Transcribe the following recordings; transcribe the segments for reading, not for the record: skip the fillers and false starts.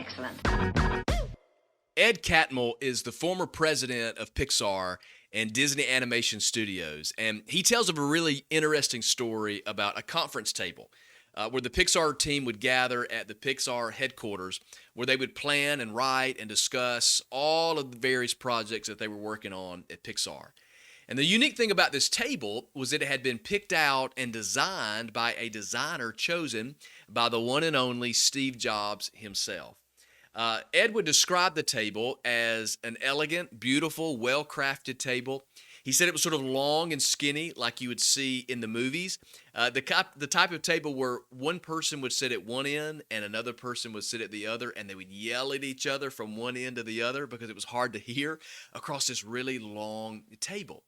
excellent. Ed Catmull is the former president of Pixar and Disney Animation Studios, and he tells of a really interesting story about a conference table where the Pixar team would gather at the Pixar headquarters, where they would plan and write and discuss all of the various projects that they were working on at Pixar. And the unique thing about this table was that it had been picked out and designed by a designer chosen by the one and only Steve Jobs himself. Ed would describe the table as an elegant, beautiful, well-crafted table. He said it was sort of long and skinny like you would see in the movies. The type of table where one person would sit at one end and another person would sit at the other, and they would yell at each other from one end to the other because it was hard to hear across this really long table.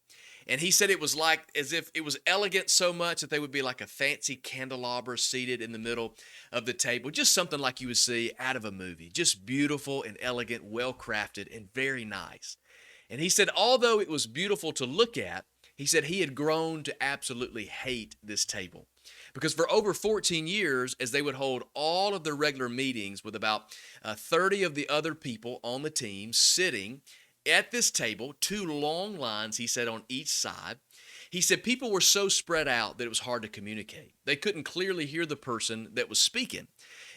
And he said it was like as if it was elegant so much that they would be like a fancy candelabra seated in the middle of the table, just something like you would see out of a movie, just beautiful and elegant, well crafted, and very nice. And he said, although it was beautiful to look at, he said he had grown to absolutely hate this table. Because for over 14 years, as they would hold all of their regular meetings with about 30 of the other people on the team sitting at this table, two long lines, he said, on each side. He said people were so spread out that it was hard to communicate. They couldn't clearly hear the person that was speaking.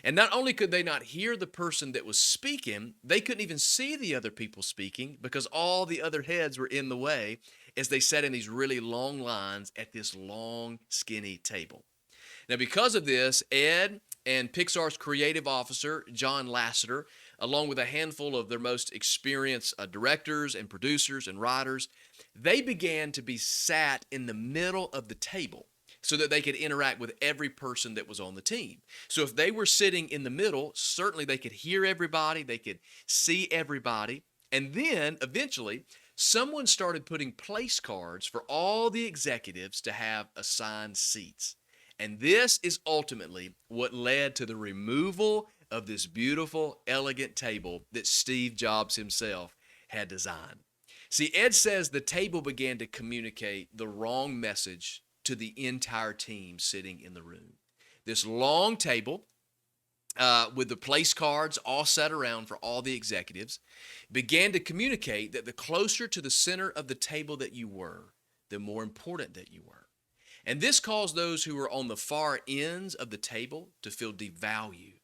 And not only could they not hear the person that was speaking, they couldn't even see the other people speaking because all the other heads were in the way as they sat in these really long lines at this long, skinny table. Now, because of this, Ed and Pixar's creative officer, John Lasseter, along with a handful of their most experienced directors and producers and writers, they began to be sat in the middle of the table so that they could interact with every person that was on the team. So if they were sitting in the middle, certainly they could hear everybody, they could see everybody, and then eventually someone started putting place cards for all the executives to have assigned seats. And this is ultimately what led to the removal of this beautiful, elegant table that Steve Jobs himself had designed. See, Ed says the table began to communicate the wrong message to the entire team sitting in the room. This long table with the place cards all set around for all the executives began to communicate that the closer to the center of the table that you were, the more important that you were. And this caused those who were on the far ends of the table to feel devalued.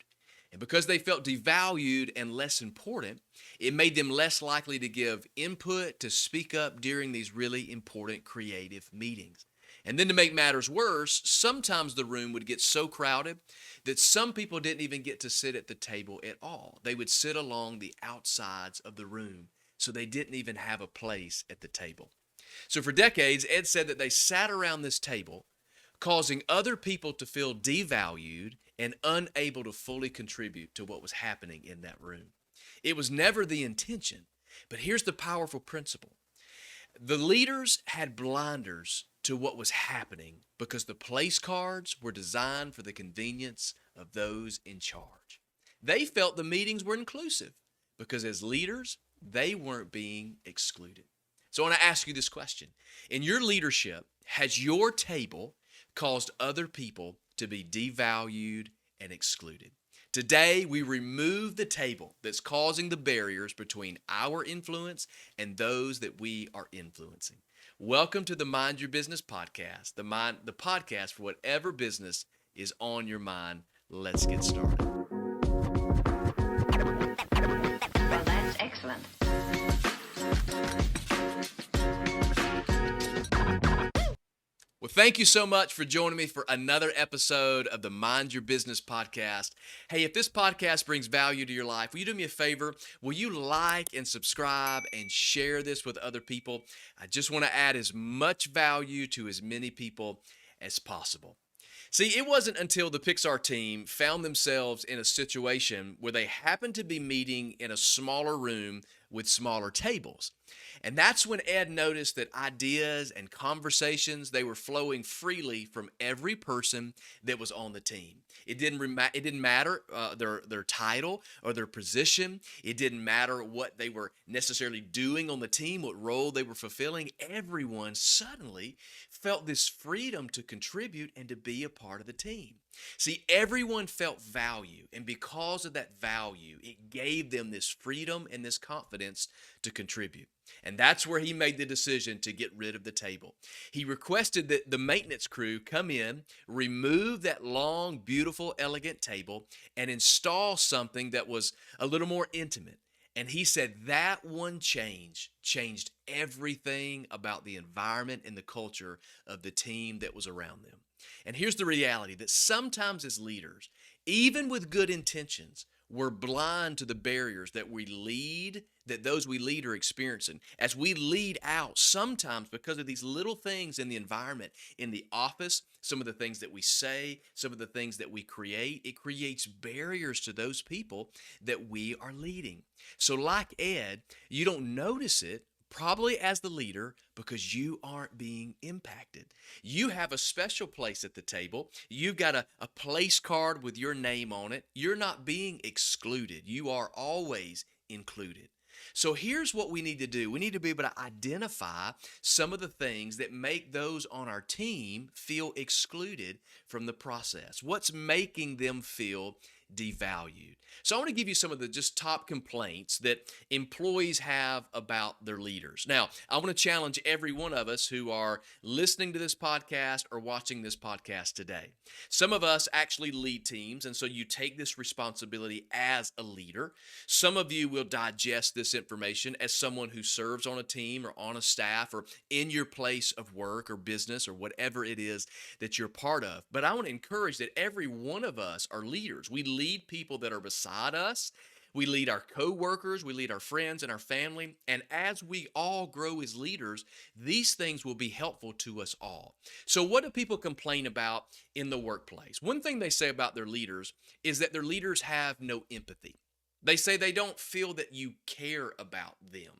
And because they felt devalued and less important, it made them less likely to give input, to speak up during these really important creative meetings. And then to make matters worse, sometimes the room would get so crowded that some people didn't even get to sit at the table at all. They would sit along the outsides of the room, so they didn't even have a place at the table. So for decades, Ed said that they sat around this table, causing other people to feel devalued and unable to fully contribute to what was happening in that room. It was never the intention, but here's the powerful principle. The leaders had blinders to what was happening because the place cards were designed for the convenience of those in charge. They felt the meetings were inclusive because as leaders, they weren't being excluded. So I want to ask you this question. In your leadership, has your table caused other people to be devalued and excluded? Today, we remove the table that's causing the barriers between our influence and those that we are influencing. Welcome to the Mind Your Business podcast, the podcast for whatever business is on your mind. Let's get started. Well, that's excellent. Well, thank you so much for joining me for another episode of the Mind Your Business podcast. Hey, if this podcast brings value to your life, will you do me a favor? Will you like and subscribe and share this with other people? I just want to add as much value to as many people as possible. See, it wasn't until the Pixar team found themselves in a situation where they happened to be meeting in a smaller room with smaller tables. And that's when Ed noticed that ideas and conversations, they were flowing freely from every person that was on the team. It didn't matter their title or their position. It didn't matter what they were necessarily doing on the team, what role they were fulfilling. Everyone suddenly felt this freedom to contribute and to be a part of the team. See, everyone felt value, and because of that value, it gave them this freedom and this confidence to contribute. And that's where he made the decision to get rid of the table. He requested that the maintenance crew come in, remove that long, beautiful, elegant table, and install something that was a little more intimate. And he said that one change changed everything about the environment and the culture of the team that was around them. And here's the reality that sometimes as leaders, even with good intentions, we're blind to the barriers that those we lead are experiencing. As we lead out, sometimes because of these little things in the environment, in the office, some of the things that we say, some of the things that we create, it creates barriers to those people that we are leading. So like Ed, you don't notice it, probably as the leader, because you aren't being impacted. You have a special place at the table. You've got a place card with your name on it. You're not being excluded. You are always included. So here's what we need to do. We need to be able to identify some of the things that make those on our team feel excluded from the process. What's making them feel devalued? So I want to give you some of the just top complaints that employees have about their leaders. Now, I want to challenge every one of us who are listening to this podcast or watching this podcast today. Some of us actually lead teams, and so you take this responsibility as a leader. Some of you will digest this information as someone who serves on a team or on a staff or in your place of work or business or whatever it is that you're part of. But I want to encourage that every one of us are leaders. We lead people that are beside us. We lead our co-workers, we lead our friends and our family. And as we all grow as leaders, these things will be helpful to us all. So what do people complain about in the workplace? One thing they say about their leaders is that their leaders have no empathy. They say they don't feel that you care about them.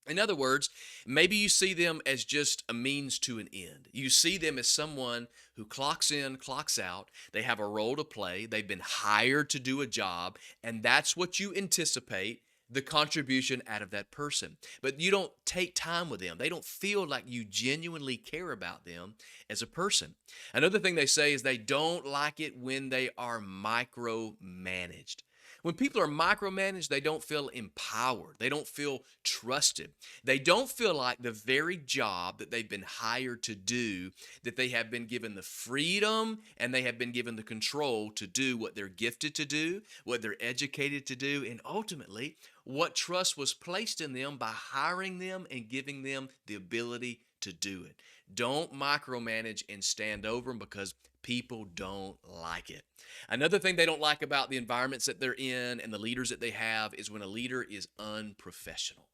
In other words, maybe you see them as just a means to an end. You see them as someone who clocks in, clocks out. They have a role to play. They've been hired to do a job, and that's what you anticipate the contribution out of that person. But you don't take time with them. They don't feel like you genuinely care about them as a person. Another thing they say is they don't like it when they are micromanaged. When people are micromanaged, they don't feel empowered. They don't feel trusted. They don't feel like the very job that they've been hired to do, that they have been given the freedom and they have been given the control to do what they're gifted to do, what they're educated to do, and ultimately what trust was placed in them by hiring them and giving them the ability to do it. Don't micromanage and stand over them because people don't like it. Another thing they don't like about the environments that they're in and the leaders that they have is when a leader is unprofessional.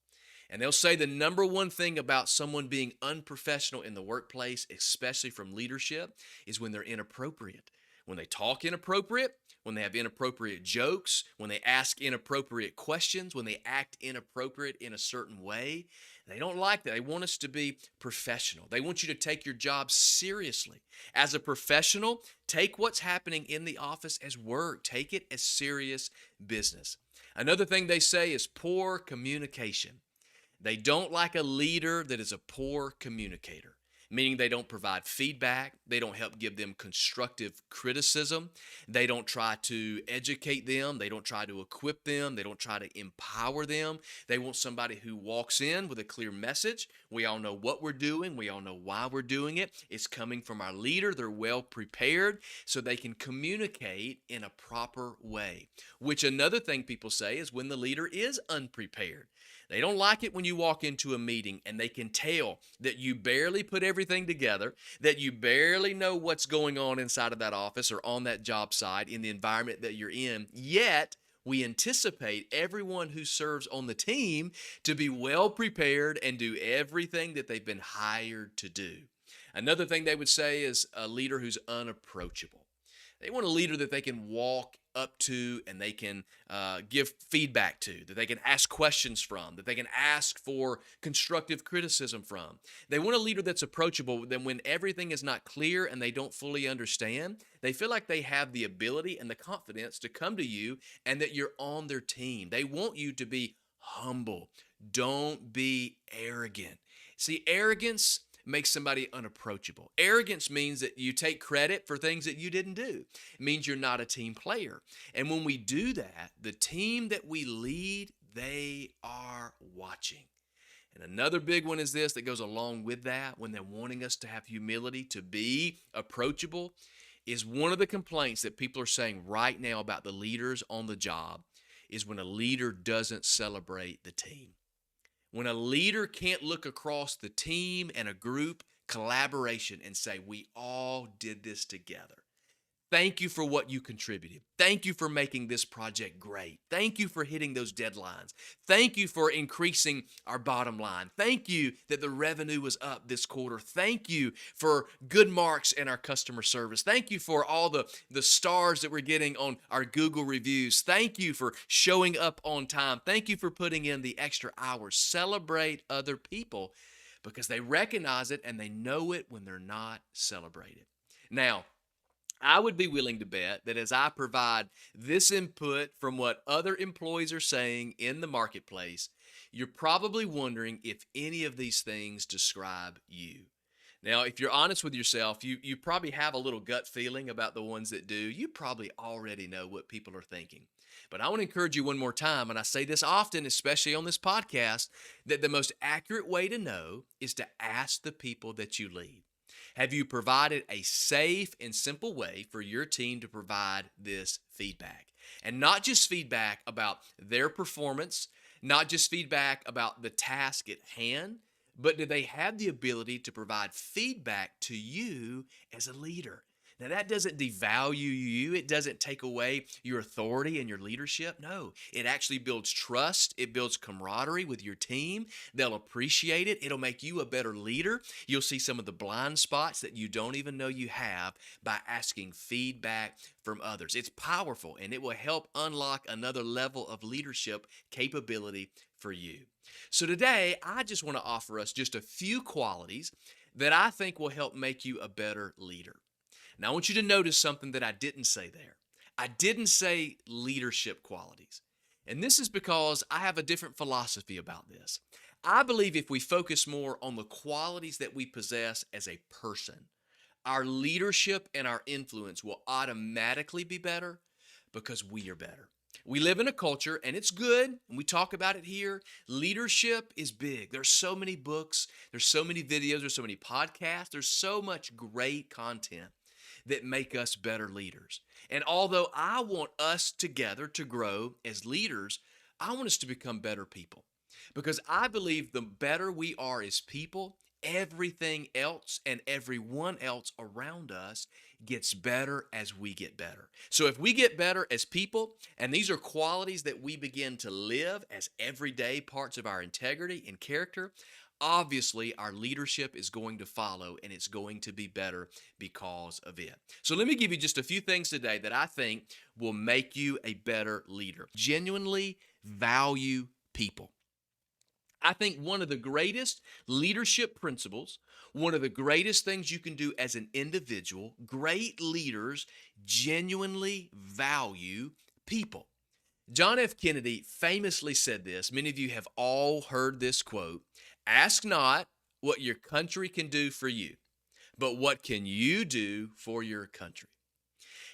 And they'll say the number one thing about someone being unprofessional in the workplace, especially from leadership, is when they're inappropriate. When they talk inappropriate, when they have inappropriate jokes, when they ask inappropriate questions, when they act inappropriate in a certain way. They don't like that. They want us to be professional. They want you to take your job seriously. As a professional, take what's happening in the office as work. Take it as serious business. Another thing they say is poor communication. They don't like a leader that is a poor communicator, meaning they don't provide feedback, they don't help give them constructive criticism, they don't try to educate them, they don't try to equip them, they don't try to empower them. They want somebody who walks in with a clear message. We all know what we're doing, we all know why we're doing it. It's coming from our leader. They're well prepared so they can communicate in a proper way. Which another thing people say is when the leader is unprepared. They don't like it when you walk into a meeting and they can tell that you barely put everything together, that you barely know what's going on inside of that office or on that job site in the environment that you're in, yet we anticipate everyone who serves on the team to be well prepared and do everything that they've been hired to do. Another thing they would say is a leader who's unapproachable. They want a leader that they can walk up to and they can give feedback to, that they can ask questions from, that they can ask for constructive criticism from. They want a leader that's approachable. Then when everything is not clear and they don't fully understand, they feel like they have the ability and the confidence to come to you and that you're on their team. They want you to be humble. Don't be arrogant. See, arrogance makes somebody unapproachable. Arrogance means that you take credit for things that you didn't do. It means you're not a team player. And when we do that, the team that we lead, they are watching. And another big one is this that goes along with that when they're wanting us to have humility, to be approachable, is one of the complaints that people are saying right now about the leaders on the job is when a leader doesn't celebrate the team. When a leader can't look across the team and a group collaboration and say, we all did this together. Thank you for what you contributed. Thank you for making this project great. Thank you for hitting those deadlines. Thank you for increasing our bottom line. Thank you that the revenue was up this quarter. Thank you for good marks in our customer service. Thank you for all the stars that we're getting on our Google reviews. Thank you for showing up on time. Thank you for putting in the extra hours. Celebrate other people because they recognize it and they know it when they're not celebrated. Now, I would be willing to bet that as I provide this input from what other employees are saying in the marketplace, you're probably wondering if any of these things describe you. Now, if you're honest with yourself, you probably have a little gut feeling about the ones that do. You probably already know what people are thinking. But I want to encourage you one more time, and I say this often, especially on this podcast, that the most accurate way to know is to ask the people that you lead. Have you provided a safe and simple way for your team to provide this feedback? And not just feedback about their performance, not just feedback about the task at hand, but do they have the ability to provide feedback to you as a leader? Now, that doesn't devalue you. It doesn't take away your authority and your leadership. No, it actually builds trust. It builds camaraderie with your team. They'll appreciate it. It'll make you a better leader. You'll see some of the blind spots that you don't even know you have by asking feedback from others. It's powerful, and it will help unlock another level of leadership capability for you. So today, I just want to offer us just a few qualities that I think will help make you a better leader. Now, I want you to notice something that I didn't say there. I didn't say leadership qualities. And this is because I have a different philosophy about this. I believe if we focus more on the qualities that we possess as a person, our leadership and our influence will automatically be better because we are better. We live in a culture, and it's good, and we talk about it here. Leadership is big. There's so many books, there's so many videos, there's so many podcasts, there's so much great content that make us better leaders. And although I want us together to grow as leaders, I want us to become better people. Because I believe the better we are as people, everything else and everyone else around us gets better as we get better. So if we get better as people, and these are qualities that we begin to live as everyday parts of our integrity and character, obviously our leadership is going to follow and it's going to be better because of it. So let me give you just a few things today that I think will make you a better leader. Genuinely value people. I think one of the greatest leadership principles, one of the greatest things you can do as an individual, great leaders genuinely value people. John F. Kennedy famously said this. Many of you have all heard this quote. Ask not what your country can do for you, but what can you do for your country?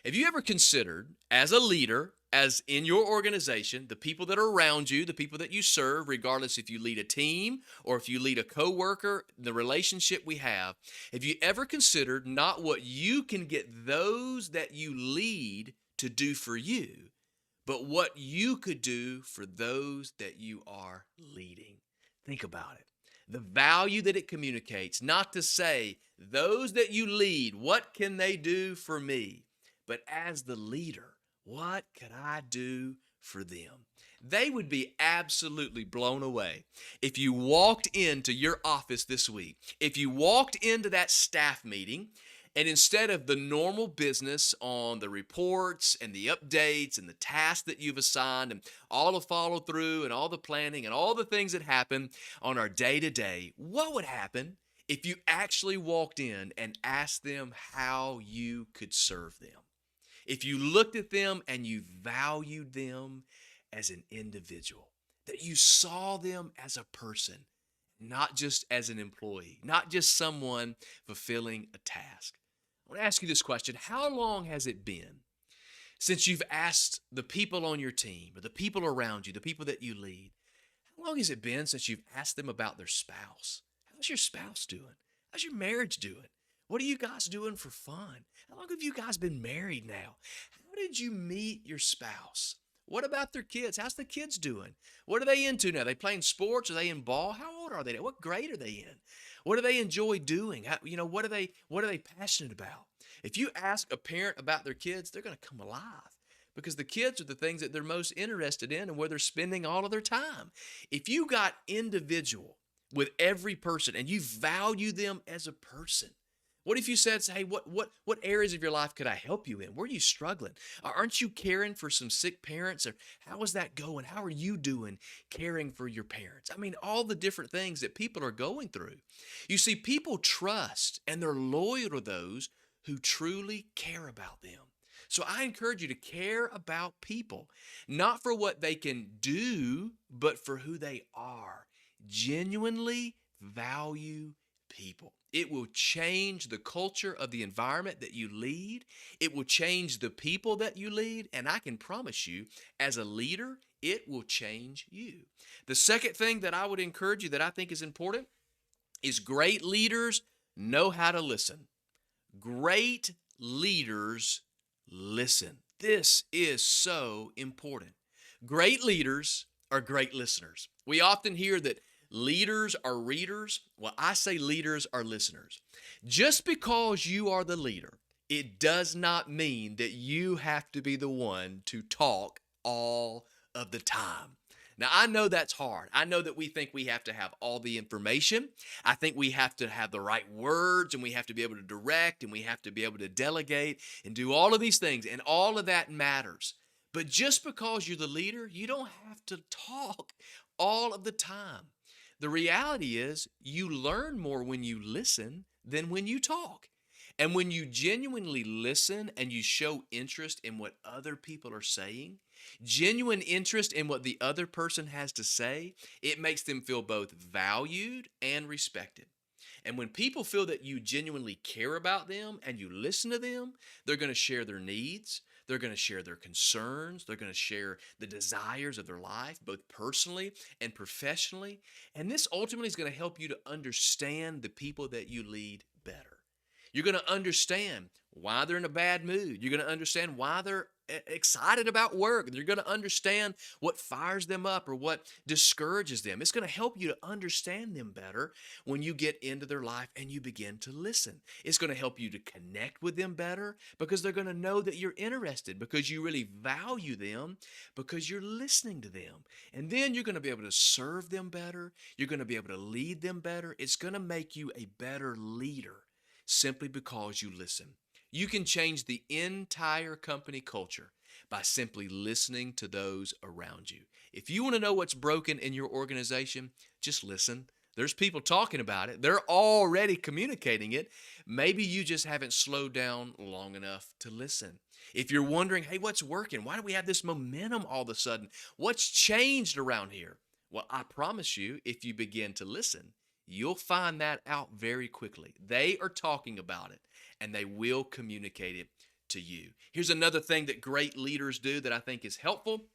Have you ever considered, as a leader, as in your organization, the people that are around you, the people that you serve, regardless if you lead a team or if you lead a coworker, the relationship we have you ever considered not what you can get those that you lead to do for you, but what you could do for those that you are leading? Think about it. The value that it communicates, not to say, those that you lead, what can they do for me? But as the leader, what could I do for them? They would be absolutely blown away if you walked into your office this week, if you walked into that staff meeting And instead of the normal business on the reports and the updates and the tasks that you've assigned and all the follow through and all the planning and all the things that happen on our day to day, what would happen if you actually walked in and asked them how you could serve them? If you looked at them and you valued them as an individual, that you saw them as a person, not just as an employee, not just someone fulfilling a task. I want to ask you this question. How long has it been since you've asked the people on your team or the people around you, the people that you lead, how long has it been since you've asked them about their spouse? How's your spouse doing? How's your marriage doing? What are you guys doing for fun? How long have you guys been married now? How did you meet your spouse? What about their kids? How's the kids doing? What are they into now? Are they playing sports? Are they in ball? How old are they? What grade are they in? What do they enjoy doing? What are they passionate about? If you ask a parent about their kids, they're going to come alive because the kids are the things that they're most interested in and where they're spending all of their time. If you got individual with every person and you value them as a person, what if you said, hey, what areas of your life could I help you in? Where are you struggling? Aren't you caring for some sick parents? Or how is that going? How are you doing caring for your parents? I mean, all the different things that people are going through. You see, people trust and they're loyal to those who truly care about them. So I encourage you to care about people, not for what they can do, but for who they are. Genuinely value people. It will change the culture of the environment that you lead. It will change the people that you lead. And I can promise you, as a leader, it will change you. The second thing that I would encourage you that I think is important is great leaders know how to listen. Great leaders listen. This is so important. Great leaders are great listeners. We often hear that leaders are readers. Well, I say leaders are listeners. Just because you are the leader, it does not mean that you have to be the one to talk all of the time. Now, I know that's hard. I know that we think we have to have all the information. I think we have to have the right words, and we have to be able to direct, and we have to be able to delegate and do all of these things, and all of that matters. But just because you're the leader, you don't have to talk all of the time. The reality is you learn more when you listen than when you talk. And when you genuinely listen and you show interest in what other people are saying, genuine interest in what the other person has to say, it makes them feel both valued and respected. And when people feel that you genuinely care about them and you listen to them, they're going to share their needs. They're going to share their concerns. They're going to share the desires of their life, both personally and professionally. And this ultimately is going to help you to understand the people that you lead better. You're going to understand why they're in a bad mood. You're going to understand why they're excited about work. You're going to understand what fires them up or what discourages them. It's going to help you to understand them better when you get into their life and you begin to listen. It's going to help you to connect with them better because they're going to know that you're interested, because you really value them, because you're listening to them. And then you're going to be able to serve them better. You're going to be able to lead them better. It's going to make you a better leader simply because you listen. You can change the entire company culture by simply listening to those around you. If you want to know what's broken in your organization, just listen. There's people talking about it. They're already communicating it. Maybe you just haven't slowed down long enough to listen. If you're wondering, hey, what's working? Why do we have this momentum all of a sudden? What's changed around here? Well, I promise you, if you begin to listen, you'll find that out very quickly. They are talking about it, and they will communicate it to you. Here's another thing that great leaders do that I think is helpful.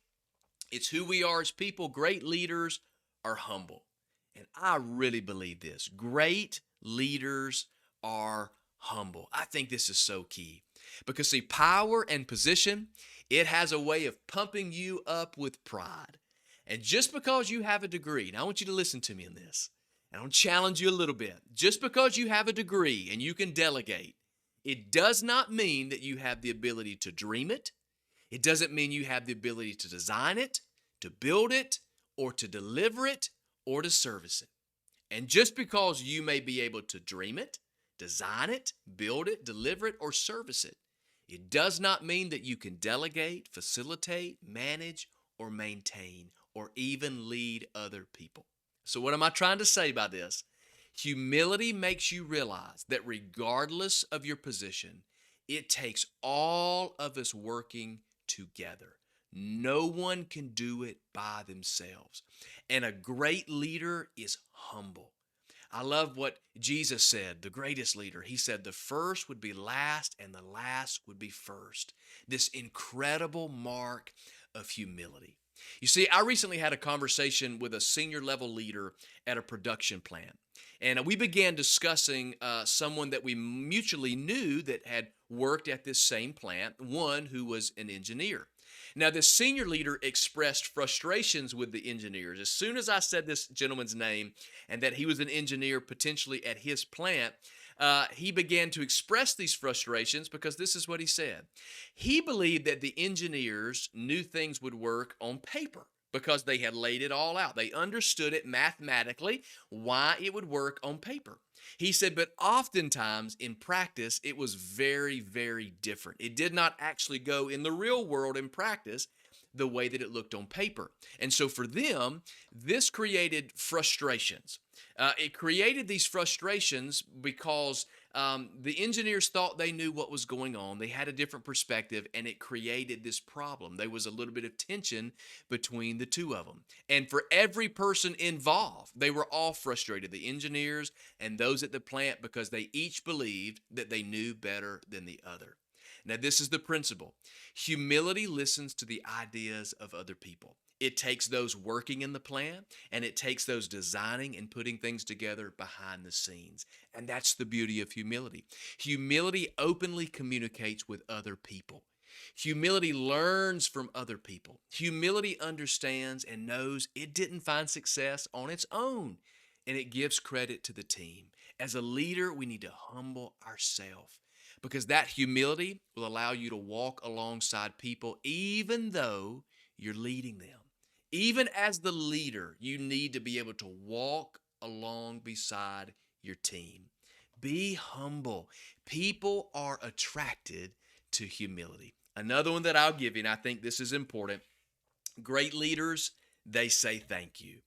It's who we are as people. Great leaders are humble. And I really believe this. Great leaders are humble. I think this is so key. Because see, power and position, it has a way of pumping you up with pride. And just because you have a degree, and I want you to listen to me in this, and I'll challenge you a little bit. Just because you have a degree and you can delegate, it does not mean that you have the ability to dream it. It doesn't mean you have the ability to design it, to build it, or to deliver it, or to service it. And just because you may be able to dream it, design it, build it, deliver it, or service it. It does not mean that you can delegate, facilitate, manage, or maintain, or even lead other people. So, what am I trying to say by this? Humility makes you realize that regardless of your position, it takes all of us working together. No one can do it by themselves. And a great leader is humble. I love what Jesus said, the greatest leader. He said the first would be last and the last would be first. This incredible mark of humility. You see, I recently had a conversation with a senior level leader at a production plant. And we began discussing someone that we mutually knew that had worked at this same plant, one who was an engineer. Now, this senior leader expressed frustrations with the engineers. As soon as I said this gentleman's name and that he was an engineer potentially at his plant, he began to express these frustrations because this is what he said. He believed that the engineers knew things would work on paper because they had laid it all out. They understood it mathematically, why it would work on paper. He said, but oftentimes in practice, it was very, very different. It did not actually go in the real world in practice the way that it looked on paper. And so for them, this created frustrations. It created these frustrations because the engineers thought they knew what was going on. They had a different perspective, and it created this problem. There was a little bit of tension between the two of them. And for every person involved, they were all frustrated, the engineers and those at the plant, because they each believed that they knew better than the other. Now, this is the principle. Humility listens to the ideas of other people. It takes those working in the plant, and it takes those designing and putting things together behind the scenes. And that's the beauty of humility. Humility openly communicates with other people. Humility learns from other people. Humility understands and knows it didn't find success on its own, and it gives credit to the team. As a leader, we need to humble ourselves, because that humility will allow you to walk alongside people even though you're leading them. Even as the leader, you need to be able to walk along beside your team. Be humble. People are attracted to humility. Another one that I'll give you, and I think this is important, great leaders, they say thank you.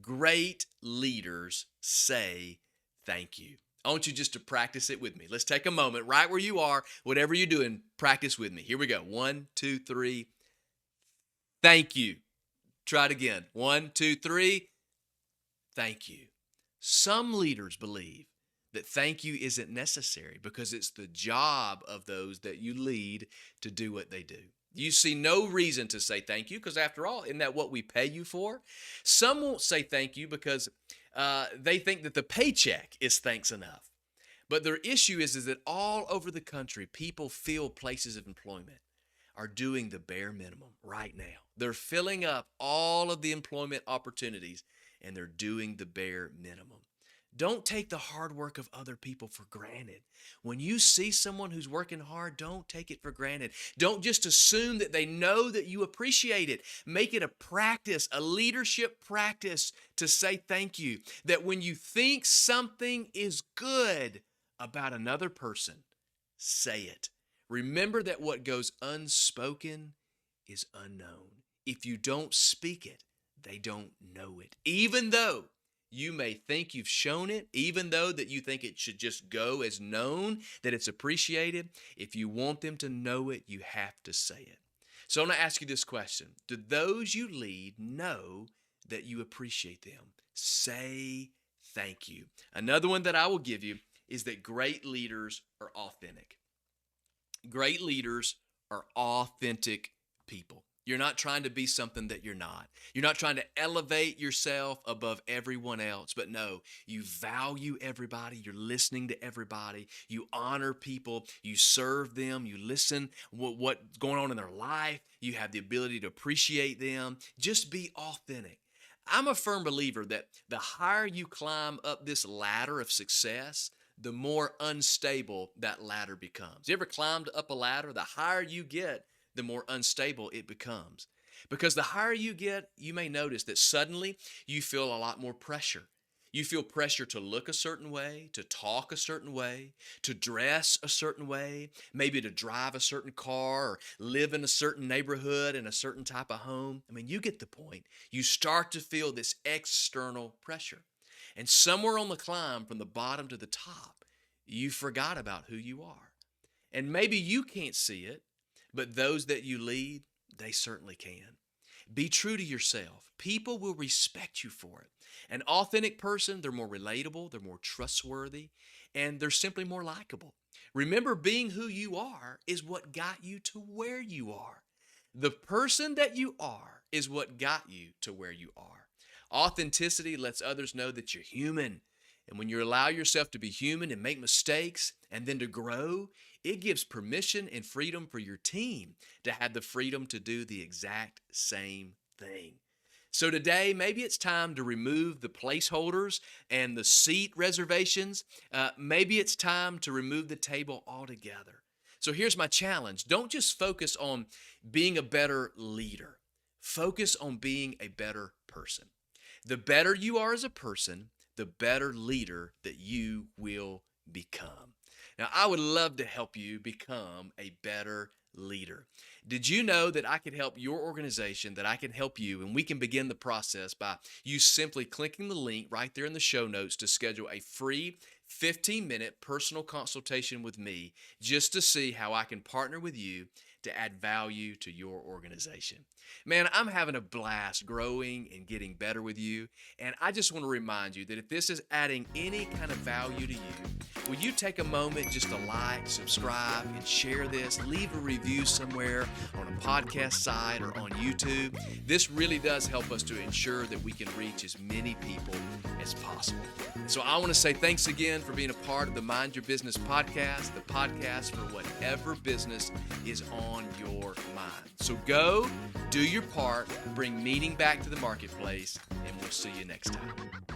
Great leaders say thank you. I want you just to practice it with me. Let's take a moment right where you are, whatever you're doing, practice with me. Here we go. 1, 2, 3. Thank you. Try it again. 1, 2, 3. Thank you. Some leaders believe that thank you isn't necessary because it's the job of those that you lead to do what they do. You see no reason to say thank you because, after all, isn't that what we pay you for? Some won't say thank you because they think that the paycheck is thanks enough. But their issue is that all over the country, people feel places of employment are doing the bare minimum right now. They're filling up all of the employment opportunities, and they're doing the bare minimum. Don't take the hard work of other people for granted. When you see someone who's working hard, don't take it for granted. Don't just assume that they know that you appreciate it. Make it a practice, a leadership practice to say thank you. That when you think something is good about another person, say it. Remember that what goes unspoken is unknown. If you don't speak it, they don't know it. Even though you may think you've shown it, even though that you think it should just go as known, that it's appreciated, if you want them to know it, you have to say it. So I'm going to ask you this question. Do those you lead know that you appreciate them? Say thank you. Another one that I will give you is that great leaders are authentic. Great leaders are authentic people. You're not trying to be something that you're not. You're not trying to elevate yourself above everyone else, but no, you value everybody. You're listening to everybody. You honor people. You serve them. You listen what's going on in their life. You have the ability to appreciate them. Just be authentic. I'm a firm believer that the higher you climb up this ladder of success, the more unstable that ladder becomes. You ever climbed up a ladder? The higher you get, the more unstable it becomes. Because the higher you get, you may notice that suddenly you feel a lot more pressure. You feel pressure to look a certain way, to talk a certain way, to dress a certain way, maybe to drive a certain car or live in a certain neighborhood in a certain type of home. I mean, you get the point. You start to feel this external pressure. And somewhere on the climb from the bottom to the top, you forgot about who you are. And maybe you can't see it, but those that you lead, they certainly can. Be true to yourself. People will respect you for it. An authentic person, they're more relatable, they're more trustworthy, and they're simply more likable. Remember, being who you are is what got you to where you are. The person that you are is what got you to where you are. Authenticity lets others know that you're human. And when you allow yourself to be human and make mistakes and then to grow, it gives permission and freedom for your team to have the freedom to do the exact same thing. So today, maybe it's time to remove the placeholders and the seat reservations. Maybe it's time to remove the table altogether. So here's my challenge. Don't just focus on being a better leader. Focus on being a better person. The better you are as a person, the better leader that you will become. Now, I would love to help you become a better leader. Did you know that I can help your organization, that I can help you, and we can begin the process by you simply clicking the link right there in the show notes to schedule a free 15-minute personal consultation with me just to see how I can partner with you to add value to your organization. Man, I'm having a blast growing and getting better with you, and I just want to remind you that if this is adding any kind of value to you, will you take a moment just to like, subscribe, and share this? Leave a review somewhere on a podcast site or on YouTube. This really does help us to ensure that we can reach as many people as possible. So I want to say thanks again for being a part of the Mind Your Business podcast, the podcast for whatever business is on your mind. So go, do your part, bring meaning back to the marketplace, and we'll see you next time.